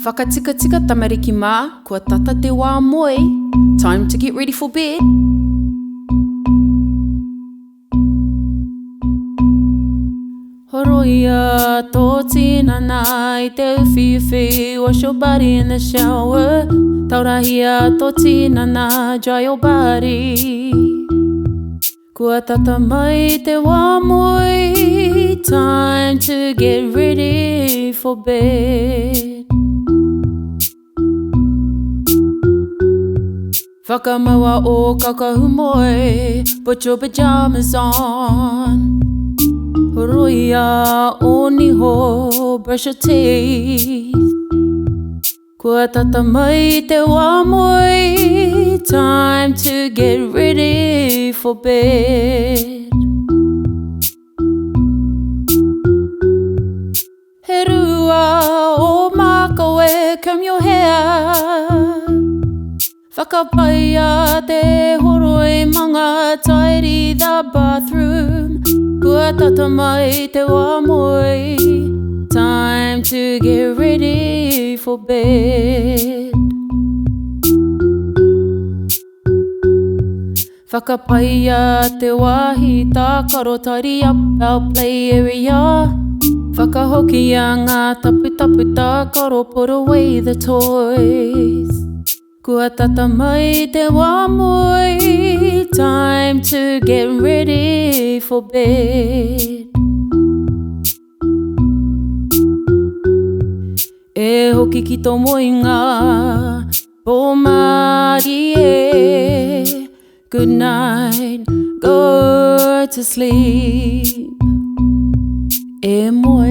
Whakatika tamariki mā, kua tata te wā moe. Time to get ready for bed. Horoia tō tinana I te uwhiuwhi. Wash your body in the shower. Taurahia tō tinana, dry your body. Kua tata mai te wā moe. Time to get ready for bed. Whakamaua o kakahumoe, put your pajamas on. Horoia o niho, brush your teeth. Kua tata mai te wā moe, time to get ready for bed. He rua o makawe, comb your hair. Whakapaia te horoi manga, tidy the bathroom. Kua tata mai te wā moe, time to get ready for bed. Whakapaia te wāhi tākaro, tidy up our play area. Whakahokia ngā tapu tākaro, put away the toys. Kua tata mai te wā moe, time to get ready for bed. E hoki ki tō moinga, pō māri e. Good night, go to sleep. E moe.